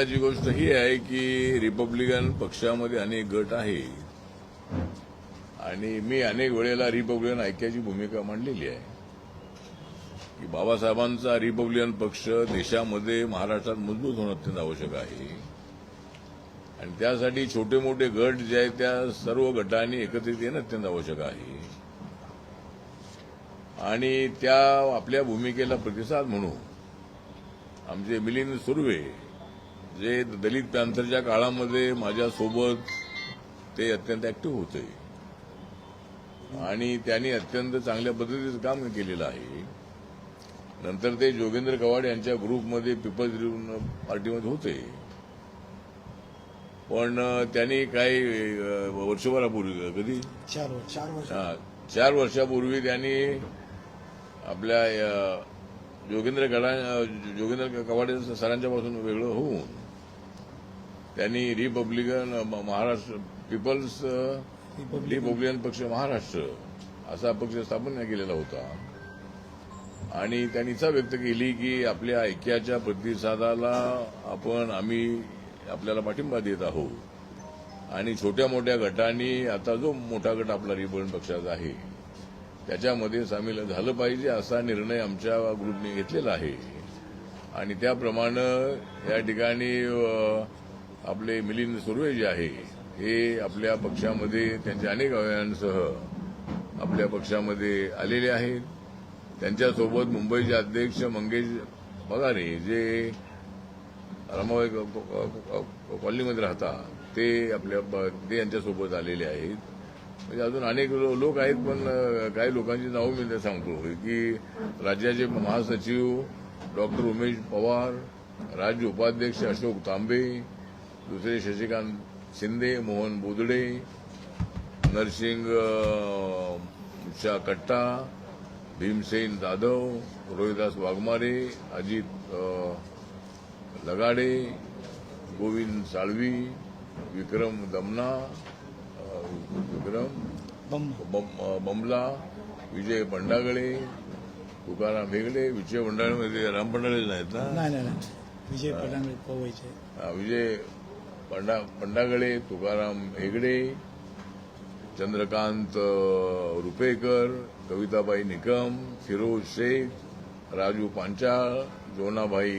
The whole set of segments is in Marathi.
आनंदाची गोष्ट ही आहे की रिपब्लिकन पक्षामध्ये अनेक गट आहे आणि मी अनेक वेळेला रिपब्लिकन ऐक्याची भूमिका मांडलेली आहे की बाबासाहेबांचा रिपब्लिकन पक्ष देशामध्ये महाराष्ट्रात मजबूत होणं अत्यंत आवश्यक आहे आणि त्यासाठी छोटे मोठे गट जे आहेत त्या सर्व गटांनी एकत्रित येणं अत्यंत आवश्यक आहे आणि त्या आपल्या भूमिकेला प्रतिसाद म्हणून आमचे मिलिंद सुर्वे जे दलित पॅंथरच्या काळामध्ये माझ्यासोबत ते अत्यंत ऍक्टिव्ह होते आणि त्यांनी अत्यंत चांगल्या पद्धतीचं काम केलेलं आहे. नंतर ते जोगेंद्र कवाड यांच्या ग्रुपमध्ये पीपल्स पार्टीमध्ये होते पण त्यांनी काही वर्षभरापूर्वी कधी 4 वर्षापूर्वी त्यांनी आपल्या जोगेंद्र कवाड सरांच्या पासून वेगळं होऊन त्यांनी रिपब्लिकन महाराष्ट्र पीपल्स रिपब्लिकन पक्ष महाराष्ट्र असा पक्ष स्थापन केलेला होता आणि त्यांनी इच्छा व्यक्त केली की आपल्या ऐक्याच्या प्रतिसादाला आम्ही आपल्याला पाठिंबा देत आहोत आणि छोट्या मोठ्या गटांनी आता जो मोठा गट आपला रिपब्लिकन पक्षाचा आहे त्याच्यामध्ये सामील झालं पाहिजे असा निर्णय आमच्या ग्रुपने घेतलेला आहे आणि त्याप्रमाणे या ठिकाणी आपले मिलिंद सुर्वे जे आहे हे आपल्या पक्षामध्ये त्यांच्या अनेक अवयवांसह आपल्या पक्षामध्ये आलेले आहेत. त्यांच्यासोबत मुंबईचे अध्यक्ष मंगेश पगारे जे रामाबाई कॉलनीमध्ये राहतात ते यांच्यासोबत आलेले आहेत. म्हणजे अजून अनेक लोक आहेत पण काही लोकांची नावं मी सांगतो की राज्याचे महासचिव डॉक्टर उमेश पवार, राज्य उपाध्यक्ष अशोक तांबे, दुसरे शशिकांत शिंदे, मोहन बोदडे, नरसिंग कट्टा, भीमसेन जाधव, रोहिदास वाघमारे, अजित लगाडे, गोविंद साळवी, विक्रम दमना, बमला, विजय बंडागळे, तुकाराम हेगडे. विजय बंडागळे राम बंडागळे नाहीत ना? नाही विजय पवायचे. विजय बंडागळे, तुकाराम हेगडे, चंद्रकांत रुपेकर, कविताबाई निकम, फिरोज शेख, राजू पांचाळ, जोनाभाई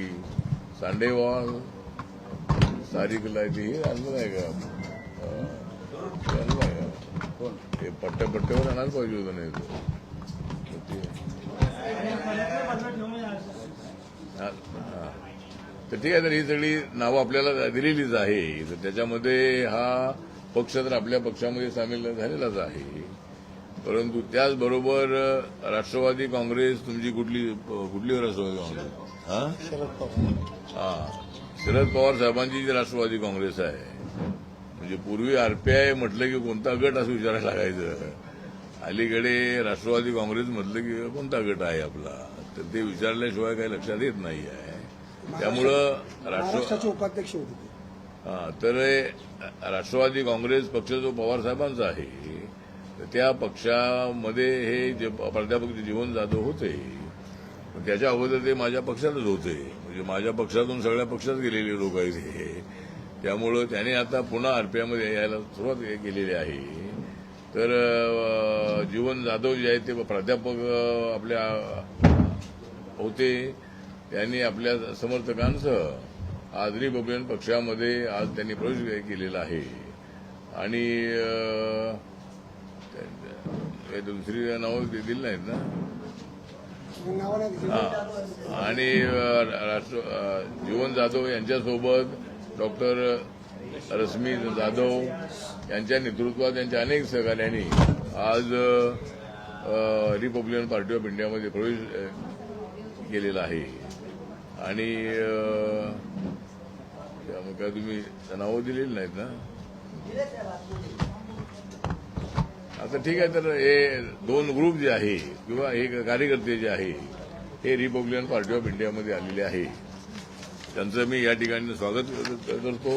सांडेवाल, सारिक लायती आणलं नाही का? ते पट्ट्यावर आणायला पाहिजे होतं नाही तर ठीक आहे. तर ही सगळी नावं आपल्याला दिलेलीच आहे तर त्याच्यामध्ये हा पक्ष तर आपल्या पक्षामध्ये सामील झालेलाच आहे परंतु त्याचबरोबर राष्ट्रवादी काँग्रेस तुमची कुठली राष्ट्रवादी काँग्रेस? शरद पवार साहेबांची जी राष्ट्रवादी काँग्रेस आहे म्हणजे पूर्वी आरपीआय म्हटलं की कोणता गट असं विचारायला लागायचं. अलीकडे राष्ट्रवादी काँग्रेस म्हटलं की कोणता गट आहे आपला तर ते विचारल्याशिवाय काही लक्षात येत नाही आहे. त्यामुळं राष्ट्राचे उपाध्यक्ष होते. तर राष्ट्रवादी काँग्रेस पक्ष जो पवार साहेबांचा आहे तर त्या पक्षामध्ये हे प्राध्यापक जीवन जाधव होते त्याच्या अगोदर ते माझ्या पक्षातच होते म्हणजे माझ्या पक्षातून सगळ्या पक्षात गेलेले लोक आहेत हे. त्यामुळं त्याने आता पुन्हा आरपीआयमध्ये यायला सुरुवात केलेली आहे. तर जीवन जाधव जे आहेत ते प्राध्यापक आपल्या होते त्यांनी आपल्या समर्थकांसह आज रिपब्लिकन पक्षामध्ये आज त्यांनी प्रवेश केलेला आहे आणि दुसरी नावं दिली नाहीत ना? आणि जीवन जाधव यांच्यासोबत डॉक्टर रश्मी जाधव यांच्या नेतृत्वात त्यांच्या अनेक सहकार्यांनी आज रिपब्लिकन पार्टी ऑफ इंडियामध्ये प्रवेश केलेला आहे आणि काय तुम्ही नावं दिलेली नाहीत ना? आता ठीक आहे. तर हे 2 ग्रुप जे आहे किंवा हे कार्यकर्ते जे आहे हे रिपब्लिकन पार्टी ऑफ इंडियामध्ये आलेले आहे त्यांचं मी या ठिकाणी स्वागत करतो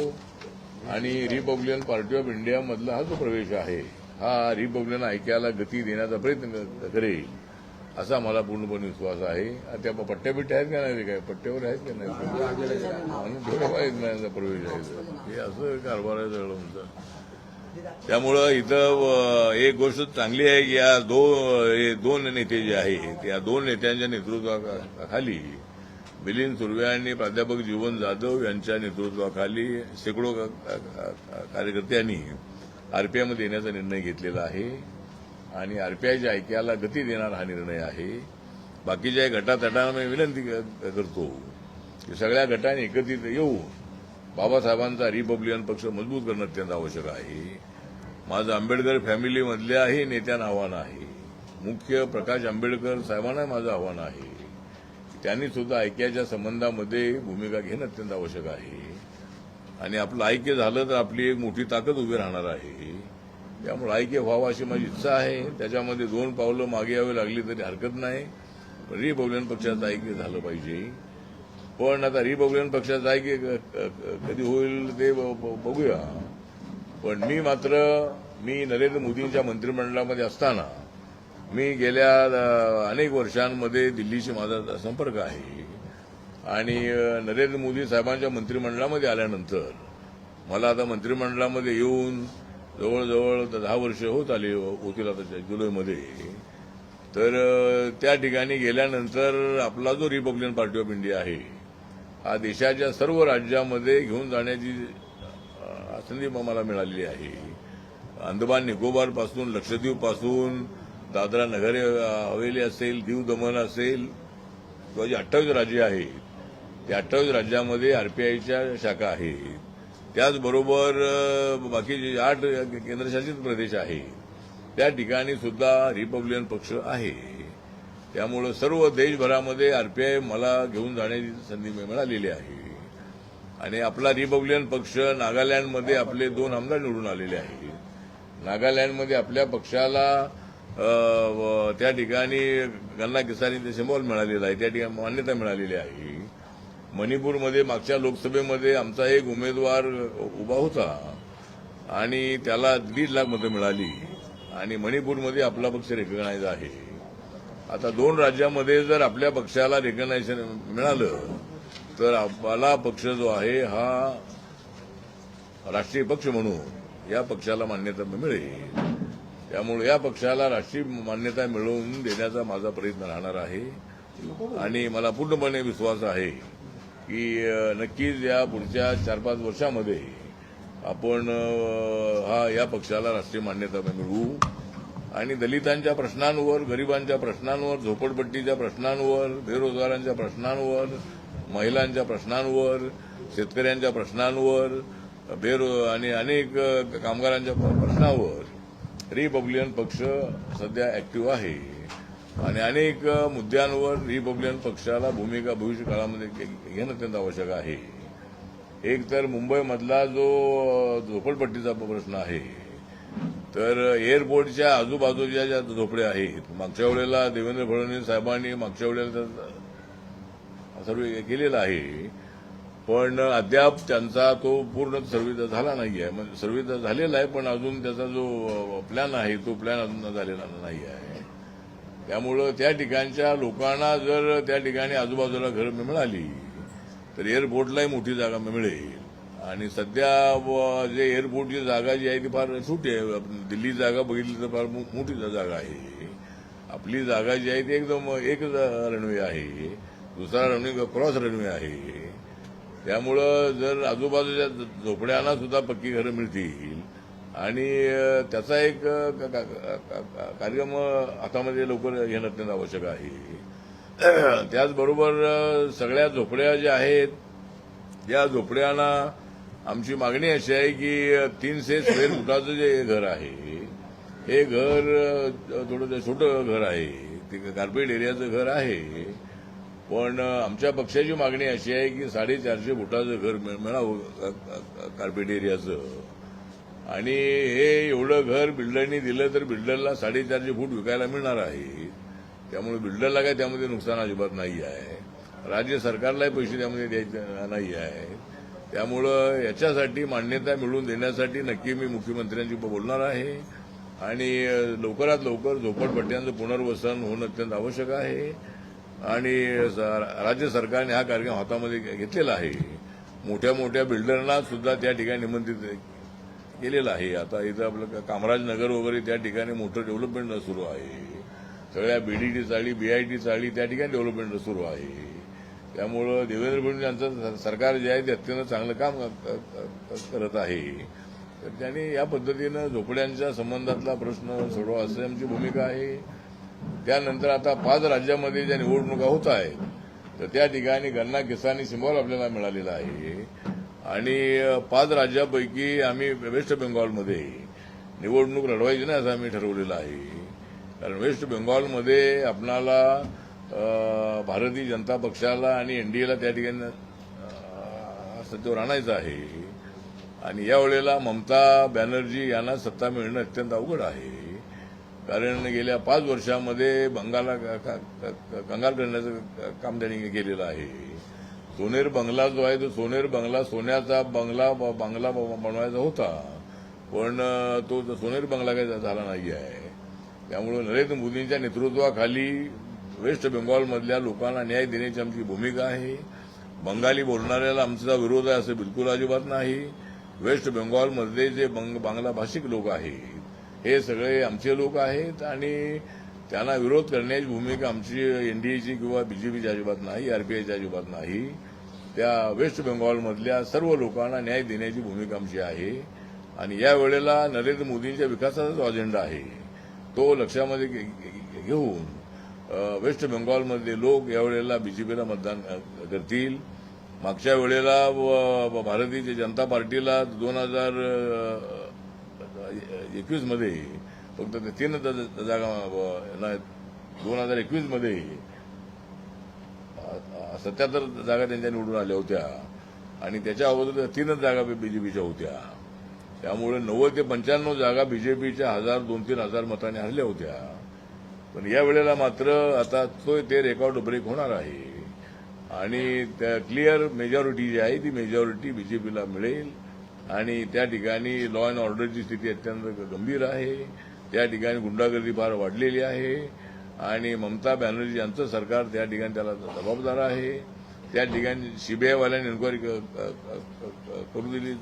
आणि रिपब्लिकन पार्टी ऑफ इंडियामधला हा जो प्रवेश आहे हा रिपब्लिकन ऐक्याला गती देण्याचा प्रयत्न करेल असा मला पूर्णपणे विश्वास आहे. त्या पट्ट्याबिट्ट्या आहेत का नाही, काय पट्ट्यावर आहेत का नाही, थोडं माहीत नाही प्रवेश आहे, हे असं कारभार आहे सगळं तुमचं. त्यामुळं इथं एक गोष्ट चांगली आहे की या दोन नेते जे आहेत, या दोन नेत्यांच्या नेतृत्वाखाली मिलिंद सुर्वे आणि प्राध्यापक जीवन जाधव यांच्या नेतृत्वाखाली शेकडो कार्यकर्त्यांनी आरपीआयमध्ये येण्याचा निर्णय घेतलेला आहे आणि आरपीआयच्या ऐक्याला गती देणारा हा निर्णय आहे. बाकीच्या गटातटांना मी विनंती करतो की सगळ्या गटांनी एकत्रित येऊन बाबासाहेबांचा रिपब्लिकन पक्ष मजबूत करणं अत्यंत आवश्यक आहे. माझं आंबेडकर फॅमिलीमधल्याही नेत्यांना आव्हान आहे. मुख्य प्रकाश आंबेडकर साहेबांना माझं आव्हान आहे. त्यांनी सुद्धा ऐक्याच्या संबंधामध्ये भूमिका घेणं अत्यंत आवश्यक आहे आणि आपलं ऐक्य झालं तर आपली एक मोठी ताकद उभी राहणार आहे. त्यामुळे ऐक्य व्हावं अशी माझी इच्छा आहे. त्याच्यामध्ये 2 पावलं मागे यावी लागली तरी हरकत नाही. रिपब्लिकन पक्षाचं ऐक्य झालं पाहिजे. पण आता रिपब्लिकन पक्षाचं ऐक्य कधी होईल ते बघूया. पण मी नरेंद्र मोदींच्या मंत्रिमंडळामध्ये असताना मी गेल्या अनेक वर्षांमध्ये दिल्लीशी माझा संपर्क आहे आणि नरेंद्र मोदी साहेबांच्या मंत्रिमंडळामध्ये आल्यानंतर मला आता मंत्रिमंडळामध्ये येऊन जवळजवळ 10 वर्ष होतील आता जुलैमध्ये. तर त्या ठिकाणी गेल्यानंतर आपला जो रिपब्लिकन पार्टी ऑफ इंडिया आहे हा देशाच्या सर्व राज्यामध्ये घेऊन जाण्याची संधी मला मिळालेली आहे. अंदमान निकोबार पासून लक्षद्वीप पासून दादरा नगर हवेली असेल, दीव दमन असेल किंवा जी 28 राज्य आहेत त्या 28 राज्यामध्ये आरपीआयच्या शाखा आहेत. त्याचबरोबर बाकीचे 8 केंद्रशासित प्रदेश आहेत त्या ठिकाणी सुद्धा रिपब्लिकन पक्ष आहे. त्यामुळं सर्व देशभरामध्ये आरपीआय मला घेऊन जाण्याची संधी मिळालेली आहे आणि आपला रिपब्लिकन पक्ष नागालँडमध्ये आपले 2 आमदार निवडून आलेले आहेत. नागालँडमध्ये आपल्या पक्षाला त्या ठिकाणी गन्ना किसानी सिम्बॉल मिळालेला आहे, त्या ठिकाणी मान्यता मिळालेली आहे. मणिपूरमध्ये मागच्या लोकसभेमध्ये आमचा एक उमेदवार उभा होता आणि त्याला 1.5 लाख मतं मिळाली आणि मणिपूरमध्ये आपला पक्ष रेकग्नाइज आहे. आता 2 राज्यामध्ये जर आपल्या पक्षाला रेकग्नायझेशन मिळालं तर आपला पक्ष जो आहे हा राष्ट्रीय पक्ष म्हणून या पक्षाला मान्यता मिळेल. त्यामुळे या पक्षाला राष्ट्रीय मान्यता मिळवून देण्याचा माझा प्रयत्न राहणार आहे आणि मला पूर्णपणे विश्वास आहे की नक्कीच या पुढच्या 4-5 वर्षामध्ये आपण या पक्षाला राष्ट्रीय मान्यता मिळवू आणि दलितांच्या प्रश्नांवर, गरिबांच्या प्रश्नांवर, झोपडपट्टीच्या प्रश्नांवर, बेरोजगारांच्या प्रश्नांवर, महिलांच्या प्रश्नांवर, शेतकऱ्यांच्या प्रश्नांवर, आणि अनेक कामगारांच्या प्रश्नावर रिपब्लिकन पक्ष सध्या ऍक्टिव्ह आहे आणि अनेक मुद्द्यांवर रिपब्लिकन पक्षाला भूमिका भविष्य काळामध्ये घेणं अत्यंत आवश्यक आहे. एक तर मुंबईमधला जो झोपडपट्टीचा प्रश्न आहे, तर एअरपोर्टच्या आजूबाजूच्या ज्या झोपड्या आहेत, मागच्या वेळेला देवेंद्र फडणवीस साहेबांनी मागच्या वेळेला सर्वे केलेला आहे पण अद्याप त्यांचा तो पूर्ण सर्वे झाला नाहीये. म्हणजे सर्वे झालेला आहे पण अजून त्याचा जो प्लॅन आहे तो प्लॅन अजून झालेला नाही आहे. त्यामुळं त्या ठिकाणच्या लोकांना जर त्या ठिकाणी आजूबाजूला घरं मिळाली तर एअरपोर्टलाही मोठी जागा मिळेल आणि सध्या जे एअरपोर्टची जागा जी आहे ती फार छोटी आहे. दिल्ली जागा बघितली तर फार मोठी जागा आहे. आपली जागा जी आहे ती एकदम एक रनवे आहे, दुसरा रनवे क्रॉस रनवे आहे. त्यामुळं जर आजूबाजूच्या झोपड्यांना सुद्धा पक्की घरं मिळतील आणि त्याचा एक कार्यक्रम हातामध्ये लवकर घेणं अत्यंत आवश्यक आहे. त्याचबरोबर सगळ्या झोपड्या ज्या आहेत या झोपड्यांना आमची मागणी अशी आहे की 300 स्क्वेअर फुटाचं जे घर आहे हे घर थोडं छोटं घर आहे, ते कार्पेट एरियाचं घर आहे. पण आमच्या पक्षाची मागणी अशी आहे की 450 फुटाचं घर मिळावं कार्पेट एरियाचं आणि हे एवढं घर बिल्डरनी दिलं तर बिल्डरला 450 फूट विकायला मिळणार आहे. त्यामुळे बिल्डरला काय त्यामध्ये नुकसान अजिबात नाही आहे, राज्य सरकारलाही पैसे त्यामध्ये द्यायचे नाही आहे. त्यामुळं याच्यासाठी मान्यता मिळवून देण्यासाठी नक्की मी मुख्यमंत्र्यांशी बोलणार आहे आणि लवकरात लवकर झोपडपट्ट्यांचं पुनर्वसन होणं अत्यंत आवश्यक आहे. आणि राज्य सरकारने हा कार्यक्रम हातामध्ये घेतलेला आहे. मोठ्या मोठ्या बिल्डरना सुद्धा त्या ठिकाणी निमंत्रित केलेलं आहे. आता इथं आपलं कामराज नगर वगैरे त्या ठिकाणी मोठं डेव्हलपमेंट सुरू आहे. सगळ्या बीडीटी चाळी, बीआयटी चाळी त्या ठिकाणी डेव्हलपमेंट सुरू आहे. त्यामुळं देवेंद्र फडणवीस यांचं सरकार जे आहे ते अत्यंत चांगलं काम करत आहे. तर त्यांनी या पद्धतीनं झोपड्यांच्या संबंधातला प्रश्न सोडवा अशी आमची भूमिका आहे. त्यानंतर आता 5 राज्यामध्ये ज्या निवडणुका होत आहेत तर त्या ठिकाणी गन्ना किसानी सिम्बॉल आपल्याला मिळालेला आहे. आणि 5 राज्यापैकी आम्ही वेस्ट बेंगॉलमध्ये निवडणूक लढवायची नाही असं आम्ही ठरवलेलं आहे. कारण वेस्ट बेंगॉलमध्ये आपणाला भारतीय जनता पक्षाला आणि एनडीएला त्या ठिकाणी सत्तेवर आणायचं आहे. आणि यावेळेला ममता बॅनर्जी यांना सत्ता मिळणं अत्यंत अवघड आहे. कारण गेल्या 5 वर्षामध्ये बंगालला कंगाल करण्याचं काम त्यांनी केलेलं आहे. सोनेर बंगला जो आहे तो सोनेर बंगला सोन्याचा बंगला बनवायचा होता, पण तो सोनेर बंगला काही झाला नाही आहे. त्यामुळे नरेंद्र मोदींच्या नेतृत्वाखाली वेस्ट बेंगॉलमधल्या लोकांना न्याय देण्याची आमची भूमिका आहे. बंगाली बोलणाऱ्याला आमचा विरोध आहे असं बिलकुल अजिबात नाही. वेस्ट बेंगॉलमधले जे बांगला भाषिक लोक आहेत हे सगळे आमचे लोक आहेत आणि त्यांना विरोध करण्याची भूमिका आमची एनडीएची किंवा बीजेपीची अजिबात नाही, आरपीआयची अजिबात नाही. त्या वेस्ट बेंगॉलमधल्या सर्व लोकांना न्याय देण्याची भूमिका आमची आहे. आणि यावेळेला नरेंद्र मोदींच्या विकासाचा जो अजेंडा आहे तो लक्षामध्ये घेऊन वेस्ट बेंगॉलमधले लोक यावेळेला बीजेपीला मतदान करतील. मागच्या वेळेला भारतीय जनता पार्टीला 2021 मध्ये फक्त 3 जागा 2021 मध्ये 77 जागा त्यांच्या निवडून आल्या होत्या आणि त्याच्या अगोदर 3 जागा बीजेपीच्या होत्या. त्यामुळे 90 ते 95 जागा बीजेपीच्या 1000-2-3 मतांनी हरल्या होत्या. पण यावेळेला मात्र आता ते रेकॉर्ड ब्रेक होणार आहे आणि त्या क्लिअर मेजॉरिटी जी आहे ती मेजॉरिटी बीजेपीला मिळेल. आणि त्या ठिकाणी लॉ अँड ऑर्डरची स्थिती अत्यंत गंभीर आहे. त्या ठिकाणी गुंडागर्दी फार वाढलेली आहे आणि ममता बॅनर्जी यांचं सरकार त्या ठिकाणी त्याला जबाबदार आहे. त्या ठिकाणी सीबीआयवाल्यांनी इन्क्वायरी करू दिली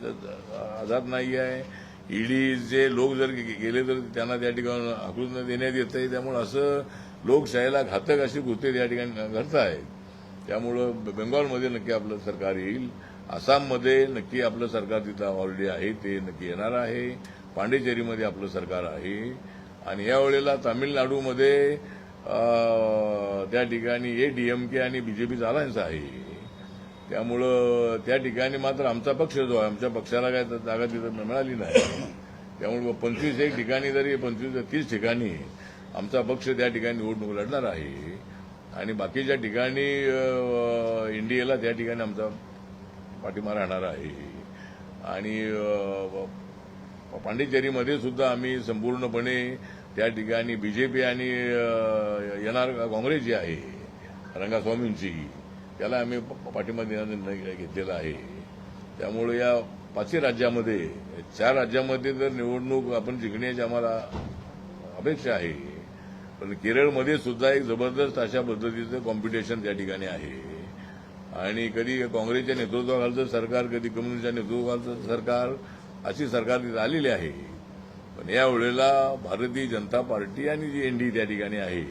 आझाद नाही आहे. ईडीचे लोक जर गेले तर त्यांना त्या ठिकाणी हाकलून देण्यात येत आहे. त्यामुळे असं लोकशाहीला घातक अशी कृत्ये त्या ठिकाणी घडत आहेत. त्यामुळं बेंगॉलमध्ये नक्की आपलं सरकार येईल. आसाममध्ये नक्की आपलं सरकार तिथं ऑलरेडी आहे, ते नक्की येणार आहे. पांडिचेरीमध्ये आपलं सरकार आहे. आणि यावेळेला तामिळनाडूमध्ये त्या त्याठिकाणी एडीएमके आणि बीजेपीचा अलायन्स आहे. त्यामुळं त्या ठिकाणी मात्र आमचा पक्ष जो आहे, आमच्या पक्षाला काय जागा तिथं मिळाली नाही. त्यामुळे 25 ठिकाणी जरी 25 ते 30 ठिकाणी आमचा पक्ष त्या ठिकाणी निवडणूक लढणार आहे. आणि बाकीच्या ठिकाणी एनडीएला त्या ठिकाणी आमचा पाठिंबा राहणार आहे. आणि पांडिचेरीमध्ये सुद्धा आम्ही संपूर्णपणे त्या ठिकाणी बीजेपी आणि येणार काँग्रेस जी आहे रंगास्वामींची, त्याला आम्ही पाठिंबा देण्याचा निर्णय घेतलेला आहे. त्यामुळे या 5 राज्यामध्ये 4 राज्यामध्ये जर निवडणूक आपण जिंकण्याची आम्हाला अपेक्षा आहे. पण केरळमध्ये सुद्धा एक जबरदस्त अशा पद्धतीचं कॉम्पिटिशन त्या ठिकाणी आहे. आणि कधी काँग्रेसच्या नेतृत्वाखालचं सरकार, कधी कम्युनिस्टच्या नेतृत्वाखालचं सरकार, अशी सरकार तिथे आलेली आहे. पण यावेळेला भारतीय जनता पार्टी आणि जी एनडी त्या ठिकाणी आहे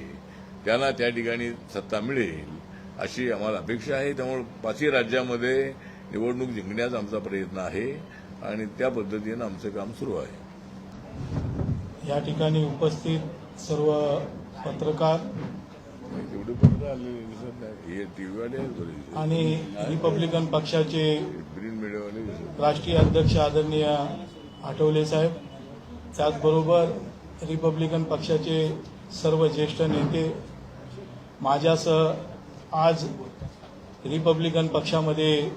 त्यांना त्या ठिकाणी सत्ता मिळेल अशी आम्हाला अपेक्षा आहे. त्यामुळे 5 राज्यामध्ये निवडणूक जिंकण्याचा आमचा प्रयत्न आहे आणि त्या पद्धतीनं आमचं काम सुरू आहे. या ठिकाणी उपस्थित सर्व पत्रकार तेवढे पत्र आलेले दिसत नाही. हे टीव्हीवाले आणि रिपब्लिकन पक्षाचे प्रिंट मीडियावाले दिसत. राष्ट्रीय अध्यक्ष आदरणीय आठवले साहेब, त्याचबरोबर रिपब्लिकन पक्षाचे सर्व ज्येष्ठ नेते, माझ्यासह आज रिपब्लिकन पक्षामध्ये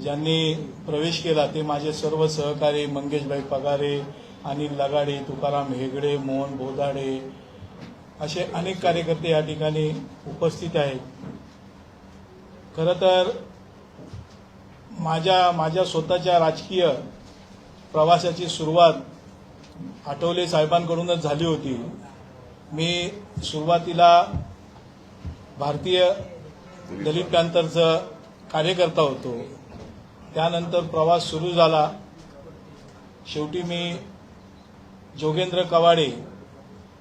ज्यांनी प्रवेश केला ते माझे सर्व सहकारी मंगेशभाई पगारे, अनिल लगाडे, तुकाराम हेगडे, मोहन बोदाडे असे अनेक कार्यकर्ते या ठिकाणी उपस्थित आहेत. खरं तर माझ्या स्वतःच्या राजकीय प्रवासाची सुरुवात आठवले साहेबांकडूनच झाली होती. मी सुरुवातीला भारतीय दलित पॅंथरचा कार्यकर्ता होतो. त्यानंतर प्रवास सुरू झाला. शेवटी मी जोगेंद्र कवाडे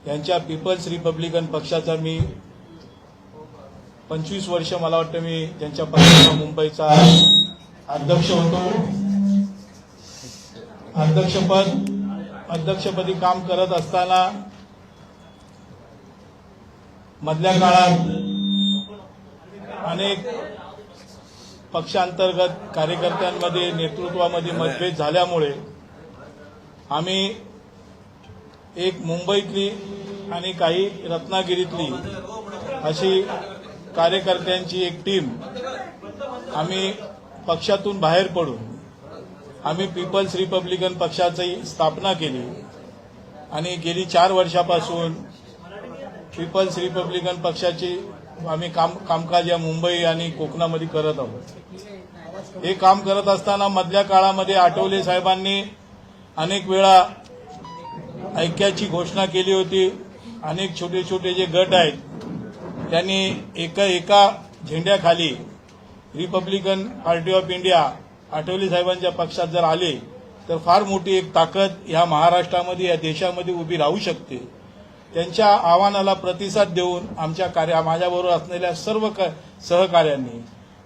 यांच्या पीपल्स रिपब्लिकन पक्षाचा मी 25 वर्ष मला वाटतं मी त्यांच्या पक्षाचा मुंबईचा अध्यक्ष होतो. अध्यक्षपदी काम करत असताना मधल्या काळात अनेक पक्षांतर्गत कार्यकर्त्यांमध्ये नेतृत्वामध्ये मतभेद झाल्यामुळे आम्ही एक मुंबईतली आणि काही रत्नागिरीतली अशी कार्यकर्त्यांची एक टीम आम्ही पक्षातून बाहेर पडून आम्ही पीपल्स रिपब्लिकन पक्षाची स्थापना केली आणि गेली 4 वर्षापासून पीपल्स रिपब्लिकन पक्षाची आम्ही कामकाज या मुंबई आणि कोकणामध्ये करत आहोत. हे काम करत असताना मधल्या काळामध्ये आठवले साहेबांनी अनेक वेळा ऐक्याची घोषणा केली होती. अनेक छोटे छोटे जे गट आहेत त्यांनी एका झेंड्याखाली republican party of India Athawale साहेबांच्या पक्षात जर आले तर फार मोठी एक ताकद ह्या महाराष्ट्रामध्ये या देशामध्ये उभी राहू शकते. त्यांच्या आव्हानाला प्रतिसाद देऊन माझ्याबरोबर असलेल्या सर्व सहकाऱ्यांनी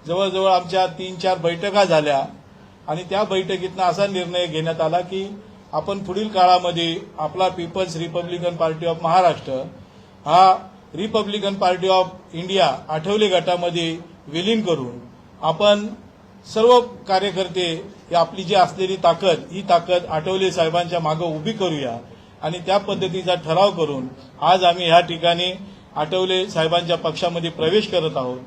जवळजवळ आमच्या 3-4 बैठका झाल्या आणि त्या बैठकीतनं असा निर्णय घेण्यात आला की आपण पुढील काळामध्ये आपला people's republican party of Maharashtra हा republican party of India Athawale गटामध्ये विलीन करून आपण सर्व कार्यकर्ते ही आपली जी असलेली ताकद ही ताकद आठवले साहेबांच्या मागे उभी करूया आणि त्या पद्धतीचा ठराव करून आज आम्ही ह्या ठिकाणी आठवले साहेबांच्या पक्षामध्ये प्रवेश करत आहोत.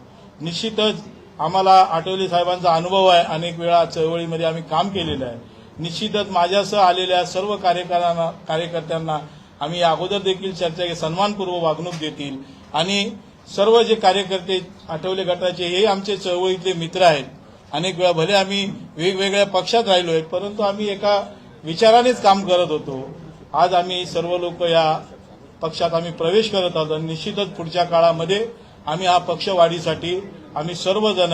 निश्चितच आम्हाला आठवले साहेबांचा अनुभव आहे. अनेक वेळा चळवळीमध्ये आम्ही काम केलेलं आहे. निश्चितच माझ्यासह आलेल्या सर्व कार्यकर्त्यांना आम्ही अगोदर देखील चर्चा की सन्मानपूर्वक वागणूक देतील आणि सर्व जे कार्यकर्ते आठवले गटाचे हे आमचे चळवळीतले मित्र आहेत. अनेक वेळा भले आम्ही वेगवेगळ्या पक्षात राहिलो आहेत परंतु आम्ही एका विचारानेच काम करत होतो. आज आम्ही सर्व लोक या पक्षात आम्ही प्रवेश करत आहोत आणि निश्चितच पुढच्या काळामध्ये आम्ही हा पक्ष वाढीसाठी आम्ही सर्वजण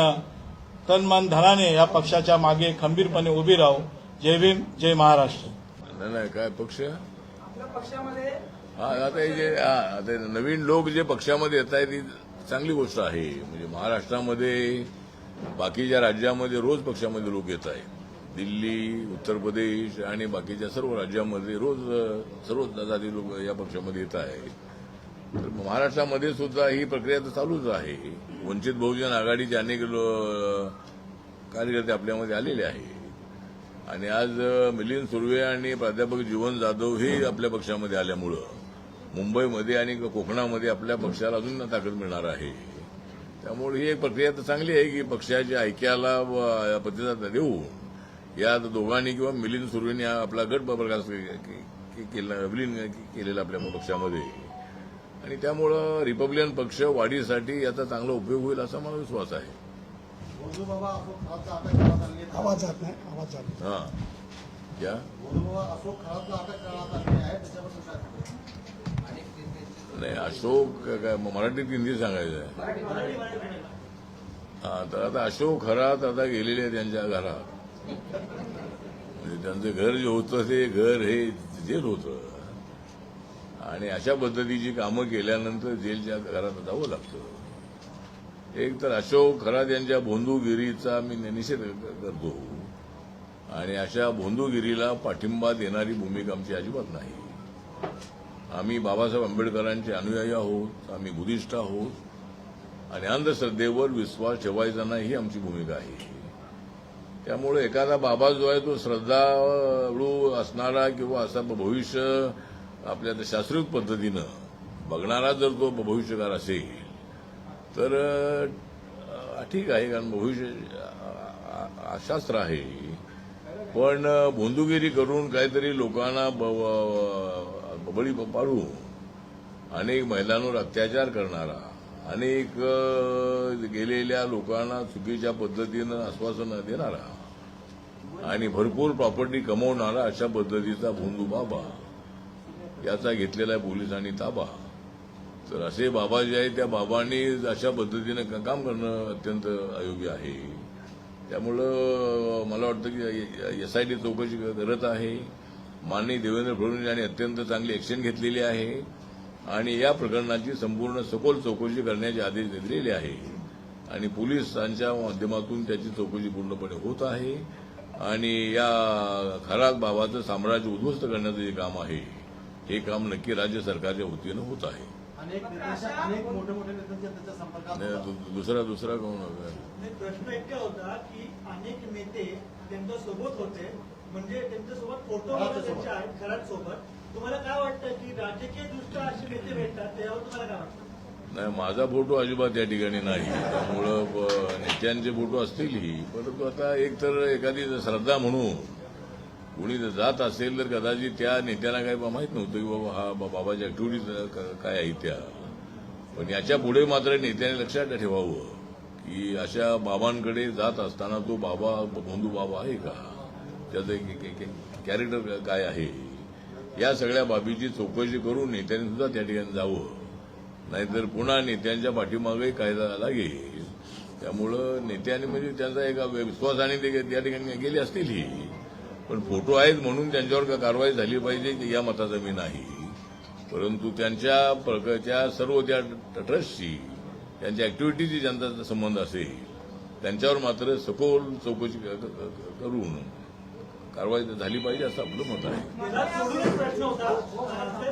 तन मन धनाने या पक्षाच्या मागे खंबीरपणे उभी राहू. जय भीम, जय महाराष्ट्र. नाही काय पक्ष आता हे जे आता नवीन लोक जे पक्षामध्ये येत आहेत ही चांगली गोष्ट आहे. म्हणजे महाराष्ट्रामध्ये बाकीच्या राज्यामध्ये रोज पक्षामध्ये लोक येत आहेत. दिल्ली, उत्तर प्रदेश आणि बाकीच्या सर्व राज्यामध्ये रोज सर्व जाती लोक या पक्षामध्ये येत आहेत. तर महाराष्ट्रामध्ये सुद्धा ही प्रक्रिया तर चालूच आहे. वंचित बहुजन आघाडीचे अनेक कार्यकर्ते आपल्यामध्ये आलेले आहेत आणि आज मिलिंद सुर्वे आणि प्राध्यापक जीवन जाधव हे आपल्या पक्षामध्ये आल्यामुळं मुंबईमध्ये आणि कोकणामध्ये आपल्या पक्षाला अजून ताकद मिळणार आहे. त्यामुळे ही एक प्रक्रिया तर चांगली आहे की पक्षाच्या ऐक्याला प्रतिसाद देऊन या दोघांनी किंवा मिलिंद सुर्वेंनी आपला गट प्रकाश विलीन केलेला आपल्या पक्षामध्ये आणि त्यामुळं रिपब्लिकन पक्ष वाढीसाठी याचा चांगला उपयोग होईल असा मला विश्वास आहे. हा क्या नाही अशोक काय मराठीत हिंदी सांगायचं आहे. हा तर आता अशोक खरात आता गेलेले आहे त्यांच्या घरात. म्हणजे त्यांचं घर जे होतं ते घर हे जेल होतं आणि अशा पद्धतीची कामं केल्यानंतर जेलच्या घरात जावं लागतं. एक तर अशोक खरात यांच्या भोंदूगिरीचा मी निषेध करतो आणि अशा भोंदूगिरीला पाठिंबा देणारी भूमिका आमची अजिबात नाही. आम्ही बाबासाहेब आंबेडकरांचे अनुयायी आहोत. आम्ही बुद्धिस्ट आहोत आणि अंधश्रद्धेवर विश्वास ठेवायचा नाही ही आमची भूमिका आहे. त्यामुळे एखादा बाबा जो आहे तो श्रद्धाळू असणारा किंवा असा भविष्य आपल्या शास्त्रीय पद्धतीनं बघणारा जर तो भविष्यकार असेल तर ठीक आहे कारण भविष्य शास्त्र आहे. पण भोंदूगिरी करून काहीतरी लोकांना बळी पाडून अनेक महिलांवर अत्याचार करणारा अनेक गेलेल्या लोकांना चुकीच्या पद्धतीनं आश्वासनं देणारा आणि भरपूर प्रॉपर्टी कमवणारा अशा पद्धतीचा भोंदू बाबा याचा घेतलेला आहे पोलिसांनी ताबा. तर असे बाबा जे आहेत त्या बाबांनी अशा पद्धतीनं काम करणं अत्यंत अयोग्य आहे. त्यामुळं मला वाटतं की एसआयटी चौकशी करत आहे. माननीय देवेंद्र फडणवीस यांनी अत्यंत चांगली ऍक्शन घेतलेली आहे आणि या प्रकरणाची संपूर्ण सखोल चौकशी करण्याचे आदेश दिलेले आहे आणि पोलिसांच्या माध्यमातून त्याची चौकशी पूर्णपणे होत आहे आणि या खराब बाबाचं साम्राज्य उद्ध्वस्त करण्याचं जे काम आहे हे काम नक्की राज्य सरकारच्या वतीनं होत आहे. अनेक मोठे मोठे नेत्यांच्या त्याच्या संपर्कात दुसरा कोण होता? प्रश्न इतका होता की अनेक नेते त्यांच्या सोबत होते, म्हणजे त्यांच्यासोबत फोटो त्यांचे आहेत खरात सोबत. तुम्हाला काय वाटतं की राजकीय दृष्ट्या असे नेते भेटतात, त्यावर तुम्हाला काय वाटतं? नाही, माझा फोटो अजिबात या ठिकाणी नाही. त्यामुळं नेत्यांचे फोटो असतीलही, परंतु आता एक तर एखादी श्रद्धा म्हणून कुणी जर जात असेल तर कदाचित त्या नेत्यांना काही माहीत नव्हतं की बाबा हा बाबाच्या ऍक्टिव्हिटीज काय आहे त्या. पण याच्या पुढे मात्र नेत्याने लक्षात ठेवावं की अशा बाबांकडे जात असताना तो बाबा बंधू बाबा आहे का, त्याचं कॅरेक्टर काय आहे, या सगळ्या बाबीची चौकशी करून नेत्यांनी सुद्धा त्या ठिकाणी जावं. नाहीतर पुन्हा नेत्यांच्या पाठीमागे कायदा लागेल. त्यामुळं नेत्यांनी म्हणजे त्यांचा एका विश्वासाने ते त्या ठिकाणी गेले असतील ही, पण फोटो आहेत म्हणून त्यांच्यावर कारवाई झाली पाहिजे या मताचा मी नाही. परंतु त्यांच्या सर्व त्या ट्रस्टशी त्यांच्या ऍक्टिव्हिटीशी ज्यांचा संबंध असेल त्यांच्यावर मात्र सखोल चौकशी करून कारवाई झाली पाहिजे असं आपलं मत आहे. मला जोडून प्रश्न होता,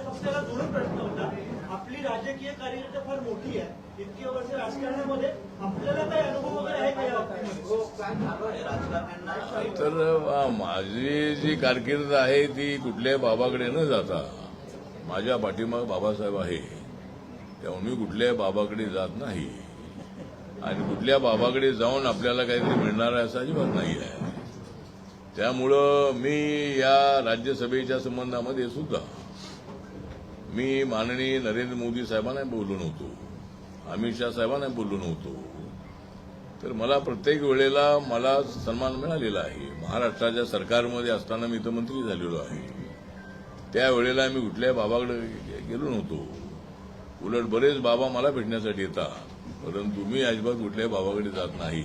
पक्षाला जोडून प्रश्न होता. आपली राजकीय कार्यकर्ता फार मोठी आहे, इतकी वर्ष राजकारणामध्ये आपल्याला काही अनुभव वगैरे आहे का या बाबतीमध्ये? तर माझी जी कारकीर्द आहे ती कुठल्याही बाबाकडे न जाता माझ्या पाठीमाग बाबासाहेब आहे. त्यामुळे मी कुठल्याही बाबाकडे जात नाही आणि कुठल्या बाबाकडे जाऊन आपल्याला काहीतरी मिळणार आहे असं अजिबात नाही आहे. त्यामुळं मी या राज्यसभेच्या संबंधामध्ये सुद्धा मी माननीय नरेंद्र मोदी साहेबांना बोललो नव्हतो, अमित शहा साहेबांना बोललो नव्हतो. तर मला प्रत्येक वेळेला मला सन्मान मिळालेला आहे. महाराष्ट्राच्या सरकारमध्ये असताना मी तर मंत्री झालेलो आहे. त्यावेळेला मी कुठल्याही बाबाकडे गेलो नव्हतो. उलट बरेच बाबा मला भेटण्यासाठी येतात, परंतु मी अजिबात कुठल्याही बाबाकडे जात नाही.